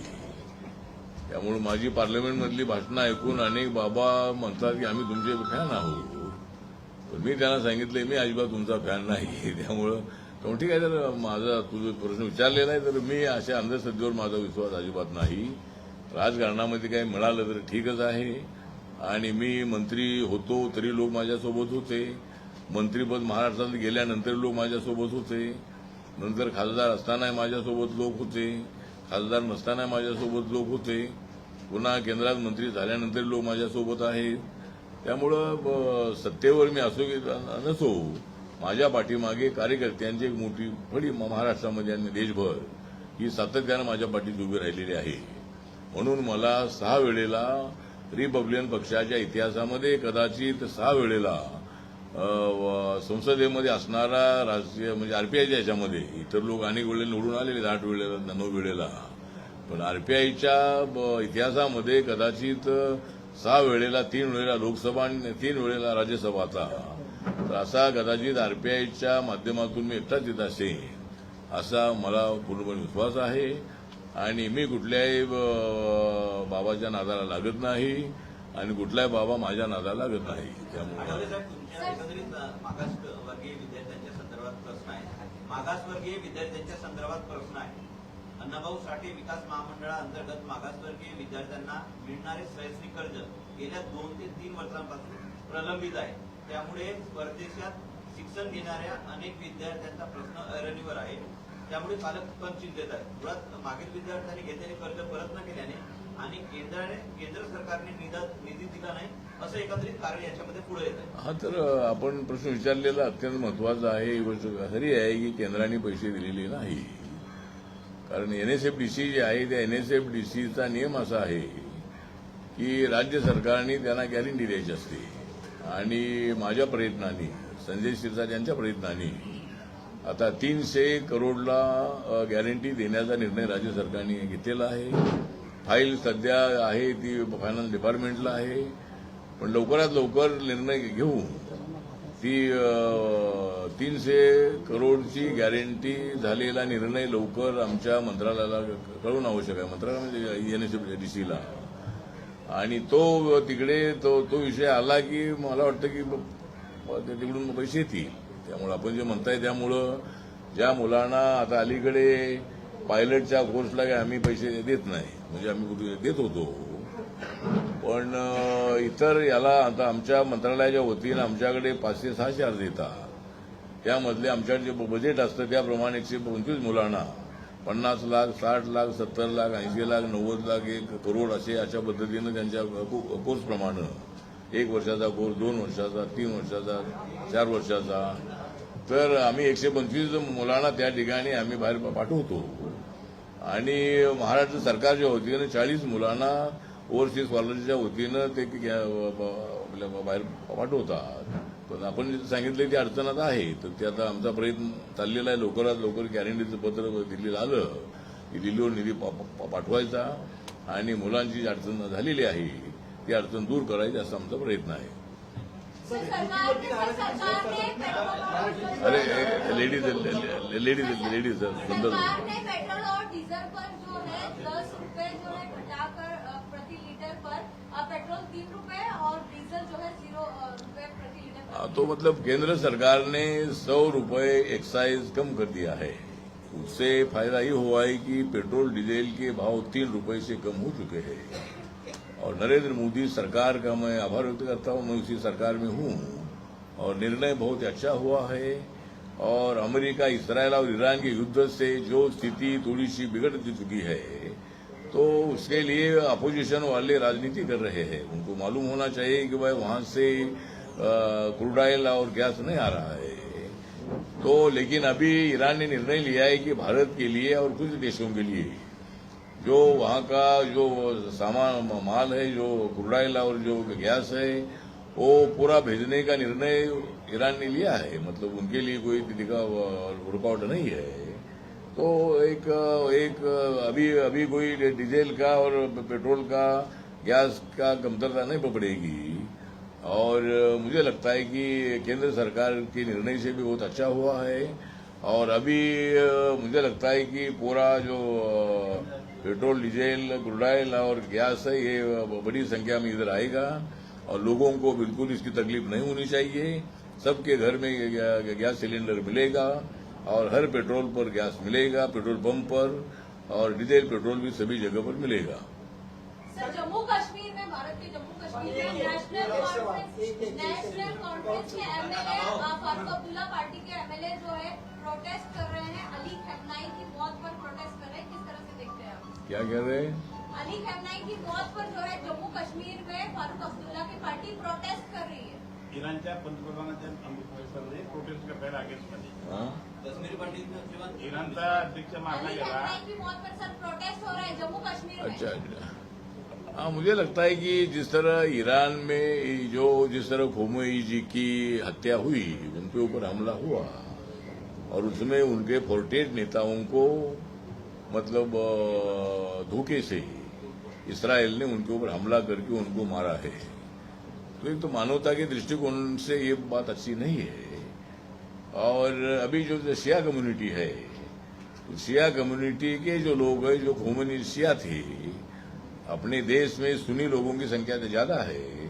त्यामुळे माझी पार्लमेंटमधली भाषणं ऐकून अनेक बाबा म्हणतात की आम्ही तुमचे फॅन आहोत, पण मी त्यांना सांगितलं मी अजिबात तुमचा फॅन नाही. त्यामुळं ठीक आहे, तर माझा तुझा प्रश्न विचारलेला आहे, तर मी अशा अंधश्रद्धेवर माझा विश्वास अजिबात नाही. राजकारणामध्ये काही मिळालं तर ठीकच आहे आणि मी मंत्री होतो तरी लोक माझ्यासोबत होते, मंत्रीपद महाराष्ट्रात गेल्यानंतर लोक माझ्यासोबत होते, नंतर खासदार असताना माझ्यासोबत लोक होते, खासदार नसताना माझ्यासोबत लोक होते, पुन्हा केंद्रात मंत्री झाल्यानंतर लोक माझ्यासोबत आहेत. त्यामुळं सत्तेवर मी असो की नसो, माझ्या पाठीमागे कार्यकर्त्यांची एक मोठी फळी महाराष्ट्रामध्ये आणि देशभर ही सातत्यानं माझ्या पाठीशी उभी राहिलेली आहे. म्हणून मला 6 वेळेला रिपब्लिकन पक्षाच्या इतिहासामध्ये कदाचित 6 वेळेला संसदेमध्ये असणारा राष्ट्रीय म्हणजे आरपीआयच्या याच्यामध्ये इतर लोक अनेक वेळेला निवडून आलेले 8 वेळेला 9 वेळेला, पण आरपीआयच्या इतिहासामध्ये कदाचित 6 वेळेला 3 वेळेला लोकसभा आणि 3 वेळेला राज्यसभा आता. तर असा कदाचित आरपीआयच्या माध्यमातून मी एकटाच येत असेल असा मला पूर्णपणे विश्वास आहे आणि मी कुठल्याही बाबाच्या नादाला लागत नाही आणि कुठलाही बाबा माझ्या नादाला लागत नाही. त्यामुळे एकंदरीत मागासवर्गीय विद्यार्थ्यांच्या संदर्भात प्रश्न आहे. मागासवर्गीय विद्यार्थ्यांच्या संदर्भात प्रश्न आहे. अण्णाभाऊ साठे विकास महामंडळाअंतर्गत मागासवर्गीय विद्यार्थ्यांना मिळणारे शैक्षणिक कर्ज गेल्या 2 ते 3 वर्षांपासून प्रलंबित आहे. त्यामुळे परदेशात शिक्षण घेणाऱ्या अनेक विद्यार्थ्यांचा प्रश्न ऐरणीवर आहे. त्यामुळे पालक पण चिंतेत आहेत. मुळात मागील विद्यार्थ्यांनी घेतलेले कर्ज परत न केल्याने आणि केंद्र सरकारने निधी दिला नाही असं एकंदरीत कारण याच्यामध्ये पुढे येत आहे. हा, तर आपण प्रश्न विचारलेला अत्यंत महत्वाचा आहे. ही गोष्ट खरी आहे की केंद्राने पैसे दिलेले नाही, कारण एनएसएफडीसी जे आहे त्या एनएसएफडीसीचा नियम असा आहे की राज्य सरकारने त्यांना गॅरंटी द्यायची असते आणि माझ्या प्रयत्नांनी संजय शिरसाट यांच्या प्रयत्नांनी आता 300 करोडला गॅरंटी देण्याचा निर्णय राज्य सरकारने घेतलेला आहे. फाईल सध्या आहे ती फायनान्स डिपार्टमेंटला आहे, पण लवकरात लवकर निर्णय घेऊन ती 300 करोडची गॅरंटी झालेला निर्णय लवकर आमच्या मंत्रालयाला कळवणं आवश्यक आहे. मंत्रालय म्हणजे एनएचडीसीला. आणि तो तिकडे तो विषय आला की मला वाटतं की तिकडून पैसे येतील. त्यामुळे आपण जे म्हणताय त्यामुळं ज्या मुलांना आता अलीकडे पायलटच्या कोर्सला काही आम्ही पैसे देत नाही, म्हणजे आम्ही देत होतो, पण इतर याला आता आमच्या मंत्रालयाच्या वतीनं आमच्याकडे 500-600 अर्ज येतात. त्यामधले आमच्याकडे जे बजेट असतं त्याप्रमाणे 125 मुलांना 50 लाख, 60 लाख, 70 लाख, 80 लाख, 90 लाख, 1 करोड अशा पद्धतीनं त्यांच्या कोर्सप्रमाणे 1 वर्षाचा कोर्स, 2 वर्षाचा, 3 वर्षाचा, 4 वर्षाचा. तर आम्ही 125 मुलांना त्या ठिकाणी आम्ही बाहेर पाठवतो. आणि महाराष्ट्र सरकारच्या वतीनं 40 मुलांना ओव्हरसीज स्कॉलरशिपच्या वतीनं ते आपल्या बाहेर पाठवतात. पण आपण जे सांगितलं ती अडचण आता आहे, तर ते आता आमचा प्रयत्न चाललेला आहे. लवकरात लवकर गॅरंटीचं पत्र दिल्लीला आलं की दिल्लीवर निधी पाठवायचा आणि मुलांची जी अडचण झालेली आहे ती अडचण दूर करायची असा आमचा प्रयत्न आहे. अरे लेडीज संदर्भ पेट्रोल और डीजल पर जो है 10 रुपए जो है घटाकर प्रति लीटर पर पेट्रोल 3 रुपए और डीजल जो है 0 रुपए प्रति लीटर। तो मतलब केंद्र सरकार ने 100 रुपए एक्साइज कम कर दिया है. उससे फायदा ये हुआ है कि पेट्रोल डीजल के भाव 3 रुपए से कम हो चुके हैं. और नरेंद्र मोदी सरकार का मैं आभार व्यक्त करता हूं. मैं उसी सरकार में हूं और निर्णय बहुत अच्छा हुआ है. और अमेरिका, इसराइल और ईरान के युद्ध से जो स्थिति थोड़ी सी बिगड़ चुकी है, तो उसके लिए अपोजिशन वाले राजनीति कर रहे हैं. उनको मालूम होना चाहिए कि भाई वहां से क्रूड ऑयल और गैस नहीं आ रहा है. तो लेकिन अभी ईरान ने निर्णय लिया है कि भारत के लिए और कुछ देशों के लिए जो वहां का जो सामान माल है, जो क्रूड ऑयल और जो गैस है, वो पूरा भेजने का निर्णय ईरान ने लिया है. मतलब उनके लिए कोई का रुकावट नहीं है. तो एक अभी कोई डीजल का और पेट्रोल का, गैस का कमतरता नहीं पड़ेगी. और मुझे लगता है कि केंद्र सरकार के निर्णय से भी बहुत अच्छा हुआ है. और अभी मुझे लगता है कि पूरा जो पेट्रोल, डीजल, क्रूड ऑयल और गैस है, ये बड़ी संख्या में इधर आएगा और लोगों को बिल्कुल इसकी तकलीफ नहीं होनी चाहिए. सबके घर में गैस सिलेंडर मिलेगा और हर पेट्रोल पर गैस मिलेगा, पेट्रोल पंप पर, और डीजल पेट्रोल भी सभी जगह पर मिलेगा. सर, जम्मू कश्मीर में, भारत के जम्मू कश्मीर में नेशनल कॉन्फ्रेंस के एमएलए फारूक अब्दुल्ला पार्टी के एमएलए जो है प्रोटेस्ट कर रहे हैं. अली खेमनाई की मौत पर प्रोटेस्ट कर रहे हैं. किस तरह से देखते हैं आप? क्या कह रहे हैं? अली खेमनाई की मौत पर जो है जम्मू कश्मीर में फारूक अब्दुल्ला की पार्टी प्रोटेस्ट कर रही है. इराणच्या पंतप्रधानांच्या अमृतसरने प्रोटेस्ट करतायत ऑगस्टमध्ये. काश्मीरी पार्टी इराणचा अध्यक्ष मारला अली गेला. खेमनाई की मौत पर सर प्रोटेस्ट हो रहा है जम्मू कश्मीर में. अच्छा. हाँ, मुझे लगता है कि जिस तरह ईरान में जिस तरह खोमेनी जी की हत्या हुई, उनके ऊपर हमला हुआ और उसमें उनके 48 नेताओं को मतलब धोखे से इसराइल ने उनके ऊपर हमला करके उनको मारा है. तो एक तो मानवता के दृष्टिकोण से ये बात अच्छी नहीं है. और अभी जो शिया कम्युनिटी है, शिया कम्युनिटी के जो लोग हैं, जो खोमेनी शिया थे, अपने देश में सुन्नी लोगों की संख्या तो ज्यादा है,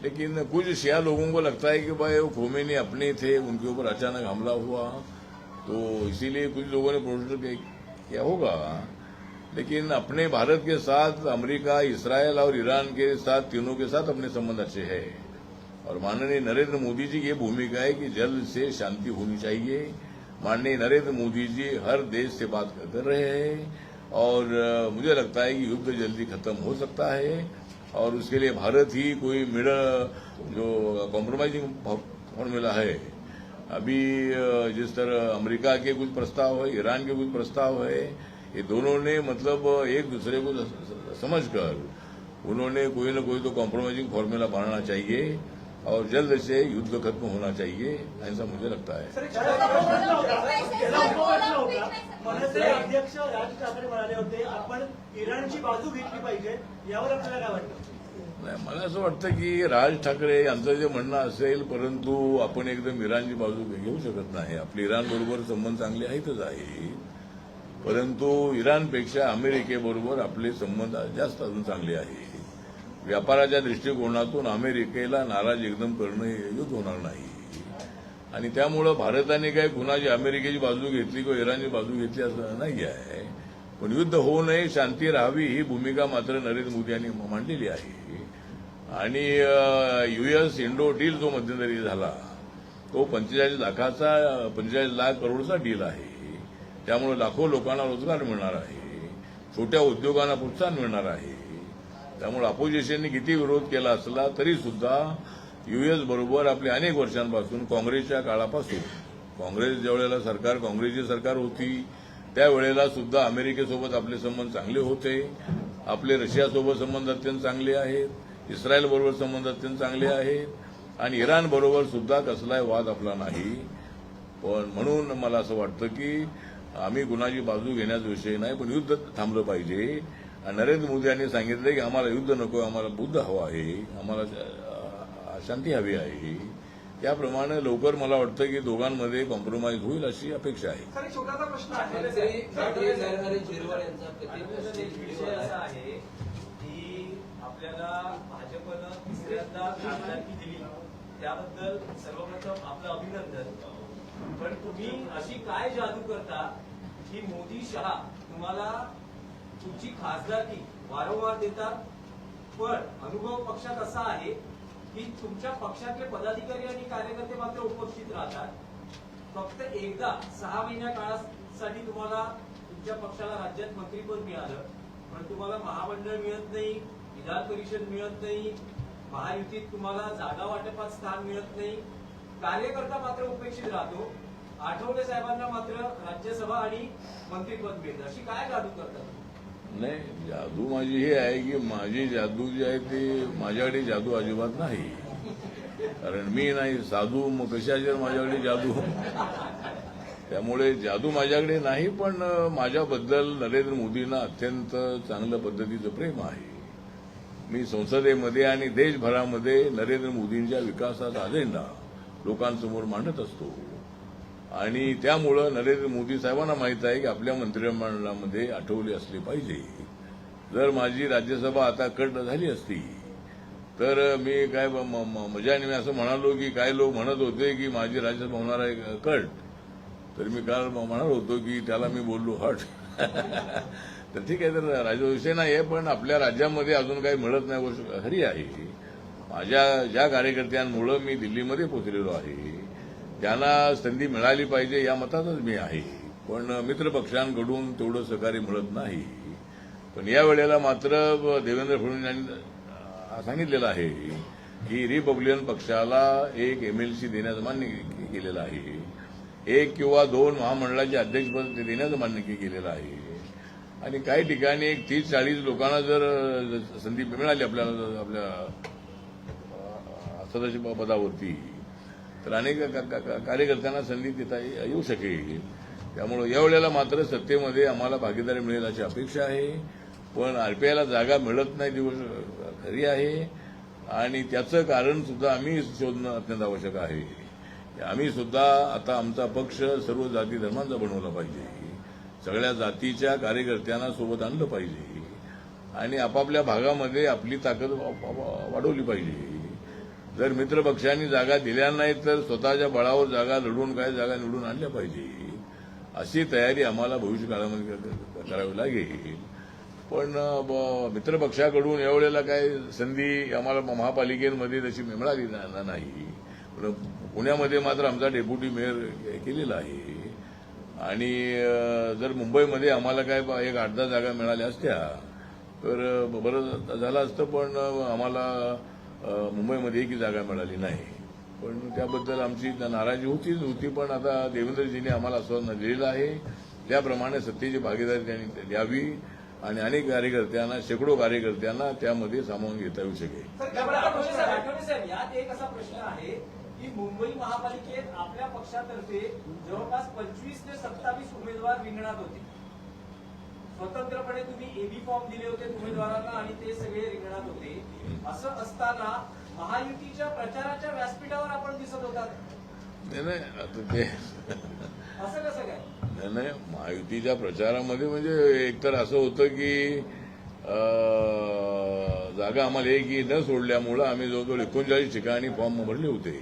लेकिन कुछ शिया लोगों को लगता है कि भाई वो खोमेनी अपने थे, उनके ऊपर अचानक हमला हुआ, तो इसीलिए कुछ लोगों ने प्रोटेस्ट किया होगा. लेकिन अपने भारत के साथ अमेरिका, इसराइल और ईरान के साथ, तीनों के साथ अपने संबंध अच्छे हैं. और माननीय नरेंद्र मोदी जी की भूमिका है कि जल्द से शांति होनी चाहिए. माननीय नरेंद्र मोदी जी हर देश से बात कर रहे हैं और मुझे लगता है कि युद्ध जल्दी खत्म हो सकता है. और उसके लिए भारत ही कोई मिडल जो कॉम्प्रोमाइजिंग फॉर्मूला है. अभी जिस तरह अमेरिका के कुछ प्रस्ताव है, ईरान के कुछ प्रस्ताव है, ये दोनों ने मतलब एक दूसरे को समझकर उन्होंने कोई न कोई तो कॉम्प्रोमाइजिंग फॉर्मूला बनाना चाहिए और जल्द से युद्ध खत्म होना चाहिए, ऐसा मुझे लगता है. मनसे अध्यक्ष राज ठाकरे म्हणाले होते आपण इराणची बाजू घेतली पाहिजे, यावर आपल्याला काय वाटतं? नाही, मला असं वाटतं की राज ठाकरे यांचं जे म्हणणं असेल, परंतु आपण एकदम इराणची बाजू घेऊ शकत नाही. आपले इराणबरोबर संबंध चांगले आहेतच आहे, परंतु इराणपेक्षा अमेरिकेबरोबर आपले संबंध जास्त अजून चांगले आहे. व्यापाराच्या दृष्टिकोनातून अमेरिकेला नाराज एकदम करणं योग्य होणार नाही. आणि त्यामुळं भारताने काही कुणाची अमेरिकेची बाजू घेतली किंवा इराणची बाजू घेतली असं नाही आहे. पण युद्ध होऊ नये, शांती राहावी ही भूमिका मात्र नरेंद्र मोदी यांनी मांडलेली आहे. आणि US इंडो डील जो मध्यंतरी झाला तो 45 लाख करोडचा डील आहे. त्यामुळे लाखो लोकांना रोजगार मिळणार आहे, छोट्या उद्योगांना प्रोत्साहन मिळणार आहे. त्यामुळे अपोजिशनने किती विरोध केला असला तरी सुद्धा US बरोबर आपल्या अनेक वर्षांपासून काँग्रेसच्या काळापासून, काँग्रेस ज्यावेळेला सरकार काँग्रेसची सरकार होती त्यावेळेला सुद्धा अमेरिकेसोबत आपले संबंध चांगले होते. आपले रशियासोबत संबंध अत्यंत चांगले आहेत, इस्रायल बरोबर संबंध अत्यंत चांगले आहेत, आणि इराण बरोबर सुद्धा कसलाही वाद आपला नाही. पण म्हणून मला असं वाटतं की आम्ही कुणाची बाजू घेण्याचा विषय नाही, पण युद्ध थांबलं पाहिजे. आणि नरेंद्र मोदी यांनी सांगितलं की आम्हाला युद्ध नको, आम्हाला बुद्ध हवा आहे, आम्हाला शांती हवी आहे. त्याप्रमाणे लवकर मला वाटतं की दोघांमध्ये कॉम्प्रोमाइज होईल अशी अपेक्षा आहे. सर, एक छोटासा प्रश्न आहे. विषय असा आहे की आपल्याला भाजपनं तिसऱ्यांदा खासदारकी दिली, त्याबद्दल सर्वप्रथम आपलं अभिनंदन. पण तुम्ही अशी काय जादू करता की मोदी शहा तुम्हाला तुमची खासदारकी वारंवार देतात, पण अनुभव पक्षात असा आहे की तुमच्या पक्षातले पदाधिकारी आणि कार्यकर्ते मात्र उपस्थित राहतात. फक्त एकदा 6 महिन्या काळासाठी तुम्हाला तुमच्या पक्षाला राज्यात मंत्रीपद मिळालं, पण तुम्हाला महामंडळ मिळत नाही, विधान परिषद मिळत नाही, महायुतीत तुम्हाला जागा वाटपात स्थान मिळत नाही, कार्यकर्ता मात्र उपेक्षित राहतो. आठवले साहेबांना मात्र राज्यसभा आणि मंत्रीपद मिळतं. अशी काय जादू करतात? नाही, जादू माझी हे आहे की माझी जादू जी आहे ती माझ्याकडे जादू अजिबात नाही. कारण मी नाही साधू, मग कशाचे माझ्याकडे जादू. त्यामुळे जादू माझ्याकडे नाही. पण माझ्याबद्दल नरेंद्र मोदींना अत्यंत चांगल्या पद्धतीचं प्रेम आहे. मी संसदेमध्ये आणि देशभरामध्ये नरेंद्र मोदींच्या विकासाचा अजेंडा लोकांसमोर मांडत असतो. आणि त्यामुळं नरेंद्र मोदी साहेबांना माहित आहे की आपल्या मंत्रिमंडळामध्ये आठवले असले पाहिजे. जर माझी राज्यसभा आता कट झाली असती तर मी काय मजाने मी असं म्हणालो की काही लोक म्हणत होते की माझी राज्यसभा होणार आहे कट, तर मी काल म्हणणार होतो की त्याला मी बोललो हट. तर ठीक आहे, तर राज्यविषय नाही आहे, पण आपल्या राज्यामध्ये अजून काही मिळत नाही गोष्ट खरी आहे. माझ्या ज्या कार्यकर्त्यांमुळं मी दिल्लीमध्ये पोहोचलेलो आहे, त्यांना संधी मिळाली पाहिजे या मतातच मी आहे. पण मित्रपक्षांकडून तेवढं सहकार्य मिळत नाही. पण या वेळेला मात्र देवेंद्र फडणवीस यांनी सांगितलेलं आहे की रिपब्लिकन पक्षाला एक MLC देण्याचं मान्य केलेलं आहे, 1 किंवा 2 महामंडळाचे अध्यक्षपद देण्याचं मान्य केलेलं आहे. आणि काही ठिकाणी एक 30-40 लोकांना जर संधी मिळाली आपल्याला आपल्या सदस्य पदावरती, तर अनेक कार्यकर्त्यांना संधी देता येऊ शकेल. त्यामुळे या वेळेला मात्र सत्तेमध्ये आम्हाला भागीदारी मिळेल अशी अपेक्षा आहे. पण RPIला जागा मिळत नाही दिवस खरी आहे, आणि त्याचं कारण सुद्धा आम्ही शोधणं अत्यंत आवश्यक आहे. आम्ही सुद्धा आता आमचा पक्ष सर्व जाती धर्मांचा बनवला पाहिजे, सगळ्या जातीच्या कार्यकर्त्यांना सोबत आणलं पाहिजे, आणि आपापल्या भागामध्ये आपली ताकद वाढवली पाहिजे. जर मित्रपक्षांनी जागा दिल्या नाही तर स्वतःच्या बळावर जागा लढवून काय जागा निवडून आणल्या पाहिजे, अशी तयारी आम्हाला भविष्य काळामध्ये करावी लागेल. पण मित्रपक्षाकडून यावेळेला काय संधी आम्हाला महापालिकेमध्ये तशी मिळाली नाही. पण पुण्यामध्ये मात्र आमचा डेप्युटी मेयर केलेला आहे. आणि जर मुंबईमध्ये आम्हाला काय 1-8-10 जागा मिळाल्या असत्या तर बरं झालं असतं. पण आम्हाला मुंबईमध्ये एकही जागा मिळाली नाही. पण त्याबद्दल आमची नाराजी होती. पण आता देवेंद्रजींनी आम्हाला आश्वासन दिलेलं आहे, त्याप्रमाणे सत्तेची भागीदारी त्यांनी द्यावी आणि अनेक कार्यकर्त्यांना, शेकडो कार्यकर्त्यांना त्यामध्ये सामावून घेता येऊ शकेल. आठवले साहेब, यात एक असा प्रश्न आहे की मुंबई महापालिकेत आपल्या पक्षातर्फे जवळपास 25 ते 27 उमेदवार रिंगणात होते. स्वतंत्रपणे तुम्ही एबी फॉर्म दिले होते उमेदवारांना आणि ते सगळे रिंगणात होते. असं असताना महायुतीच्या प्रचाराच्या व्यासपीठावर आपण दिसत होतात. नाही आता ते असं कसं काय? नाही महायुतीच्या प्रचारामध्ये म्हणजे एकतर असं होतं की जागा आम्हाला एकही न सोडल्यामुळं आम्ही जवळजवळ 39 ठिकाणी फॉर्म भरले होते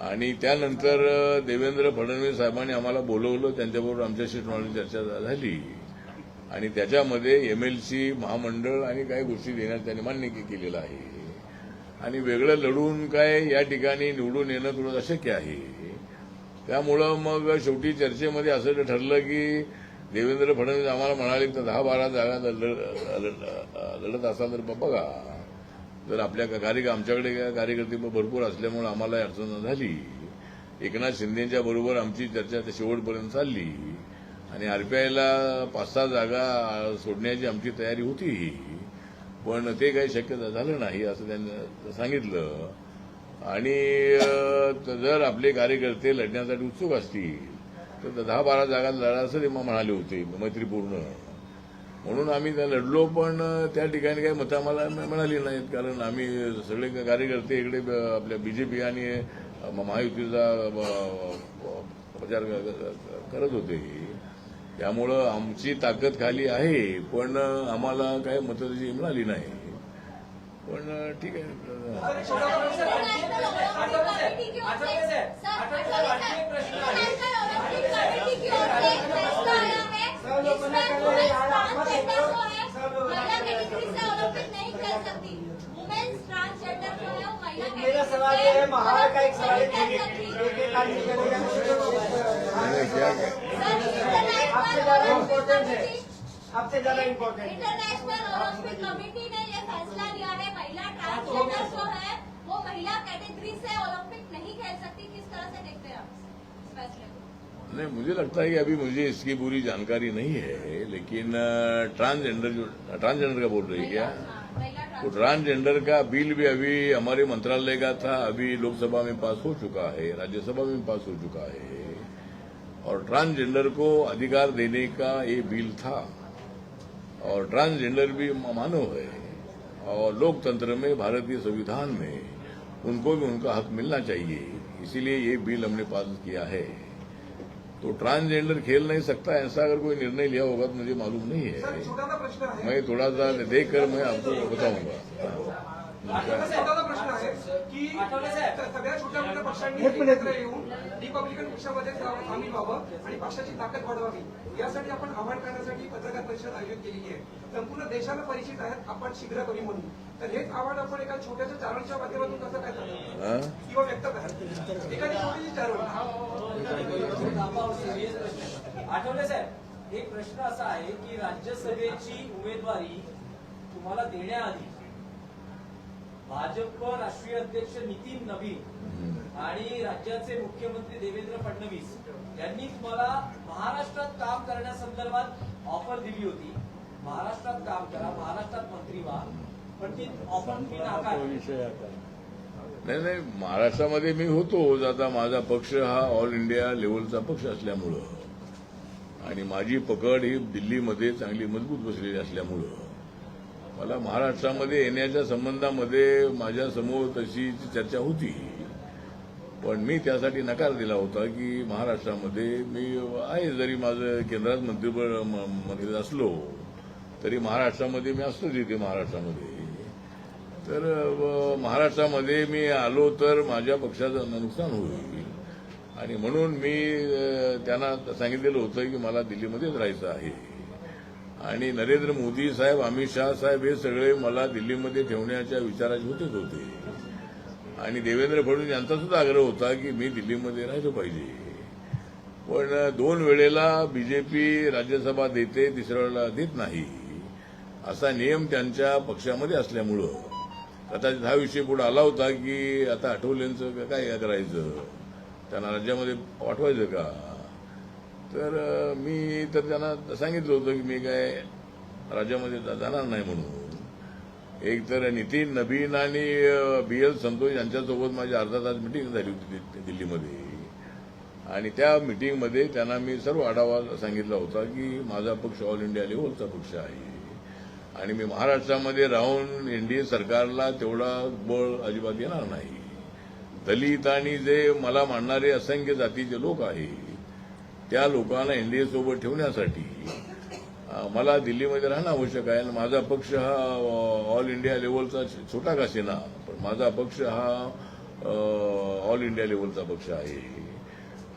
आणि त्यानंतर देवेंद्र फडणवीस साहेबांनी आम्हाला बोलवलं, त्यांच्याबरोबर आमच्याशी चर्चा झाली आणि त्याच्यामध्ये MLC महामंडळ आणि काही गोष्टी देण्यास त्यांनी मान्य केलेलं आहे आणि वेगळं लढून काय या ठिकाणी निवडून येणं थोडं अशक्य आहे. त्यामुळं मग शेवटी चर्चेमध्ये असं ठरलं की देवेंद्र फडणवीस आम्हाला म्हणाले तर 10-12 जागा लढत असाल तर बघा, जर आपल्या आमच्याकडे कार्यकर्ते भरपूर असल्यामुळे आम्हाला अडचण झाली. एकनाथ शिंदेच्या बरोबर आमची चर्चा शेवटपर्यंत चालली आणि RPIला 5-6 जागा सोडण्याची आमची तयारी होती, पण ते काही शक्य झालं नाही असं त्यांनी सांगितलं. आणि जर आपले कार्यकर्ते लढण्यासाठी उत्सुक असतील तर 10-12 जागा लढा असं ते म्हणाले होते मैत्रीपूर्ण, म्हणून आम्ही त्या लढलो. पण त्या ठिकाणी काही मतं आम्हाला मिळाली नाहीत, कारण आम्ही सगळे कार्यकर्ते इकडे आपल्या BJP आणि महायुतीचा प्रचार करत होते. त्यामुळं आमची ताकद खाली आहे, पण आम्हाला काही मतं तशी मिळाली नाही. पण ठीक आहे. मेरा सवाल ये है, महाराज का एक सवाल आपसे ज्यादा इम्पोर्टेंट है, आपसे ज्यादा इम्पोर्टेंट। इंटरनेशनल ओलंपिक कमेटी ने ये फैसला लिया है, महिला ट्रांसजेंडर जो है वो महिला कैटेगरी से ओलंपिक नहीं खेल सकती। किस तरह से देखते हैं आप इस फैसले को? नहीं, मुझे लगता है कि अभी मुझे इसकी पूरी जानकारी नहीं है, लेकिन ट्रांसजेंडर का बोल रही है क्या? तो ट्रांसजेंडर का बिल भी अभी हमारे मंत्रालय का था, अभी लोकसभा में पास हो चुका है, राज्यसभा में पास हो चुका है और ट्रांसजेंडर को अधिकार देने का ये बिल था और ट्रांसजेंडर भी मानव है और लोकतंत्र में, भारतीय संविधान में उनको भी उनका हक मिलना चाहिए, इसीलिए ये बिल हमने पास किया है। तो ट्रांसजेंडर खेल नहीं सकता ऐसा अगर कोई निर्णय लिया होगा तो मुझे मालूम नहीं है, मैं थोड़ा सा देखकर मैं आपको बताऊंगा। स्वतःचा प्रश्न आहे की सगळ्या छोट्या मोठ्या पक्षांनी एकत्र येऊन रिपब्लिकन पक्षामध्ये सामील व्हावं आणि पक्षाची ताकद वाढवावी, यासाठी आपण आवाहन करण्यासाठी पत्रकार परिषद आयोजित केलेली आहे। संपूर्ण देशाला परिचित आहेत आपण शीघ्र कवी म्हणून, तर हेच आवाहन आपण एका छोट्याशा चारोळीच्या माध्यमातून कसं काय करतो किंवा व्यक्त करा? एखादी छोटीशी चारोळी। आठवले साहेब, एक प्रश्न असा आहे की राज्यसभेची उमेदवारी तुम्हाला देण्याआधी भाजप राष्ट्रीय अध्यक्ष नितीन नवीन आणि राज्याचे मुख्यमंत्री देवेंद्र फडणवीस यांनी तुम्हाला महाराष्ट्रात काम करण्यासंदर्भात ऑफर दिली होती। महाराष्ट्रात काम करा, महाराष्ट्रात मंत्री व्हा, पण ती ऑफर तुम्ही नाकारली। नाही, महाराष्ट्रामध्ये मी होतो, आता माझा पक्ष हा ऑल इंडिया लेवलचा पक्ष असल्यामुळं आणि माझी पकड ही दिल्लीमध्ये चांगली मजबूत बसलेली असल्यामुळं मला महाराष्ट्रामध्ये येण्याच्या संबंधामध्ये माझ्यासमोर तशी चर्चा होती, पण मी त्यासाठी नकार दिला होता की महाराष्ट्रामध्ये मी आहे, जरी माझं केंद्रात मंत्री असलो तरी महाराष्ट्रामध्ये मी असतोच इथे महाराष्ट्रामध्ये, तर महाराष्ट्रामध्ये मी आलो तर माझ्या पक्षाचं नुकसान होईल आणि म्हणून मी त्यांना सांगितलेलं होतं की मला दिल्लीमध्येच राहायचं आहे आणि नरेंद्र मोदी साहेब, अमित शाह साहेब हे सगळे मला दिल्लीमध्ये ठेवण्याच्या विचाराचे होते आणि देवेंद्र फडणवीस यांचा सुद्धा आग्रह होता की मी दिल्लीमध्ये राहिलो पाहिजे, पण 2 वेळेला BJP राज्यसभा देते, 3ऱ्या वेळेला देत नाही असा नियम त्यांच्या पक्षामध्ये असल्यामुळं कदाचित हा विषय पुढे आला होता की आता आठवलेंचं काय करायचं, त्यांना राज्यामध्ये पाठवायचं का? तर मी तर त्यांना सांगितलं होतं की मी काय राज्यामध्ये जाणार नाही म्हणून। एक तर नितीन नवीन आणि BL संतोष यांच्यासोबत माझी अर्धा तास मिटिंग झाली होती दिल्लीमध्ये आणि त्या मिटिंगमध्ये त्यांना मी सर्व आढावा सांगितला होता की माझा पक्ष ऑल इंडिया लेव्हलचा पक्ष आहे आणि मी महाराष्ट्रामध्ये राहून एनडीए सरकारला तेवढा बळ अजिबात येणार नाही. दलित आणि जे मला मानणारे असंख्य जातीचे लोक आहेत त्या लोकांना एनडीए सोबत ठेवण्यासाठी मला दिल्लीमध्ये राहणं आवश्यक आहे. आणि माझा पक्ष हा ऑल इंडिया लेव्हलचा छोटा का सेना पण माझा पक्ष हा ऑल इंडिया लेव्हलचा पक्ष आहे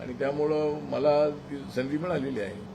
आणि त्यामुळं मला ती संधी मिळालेली आहे.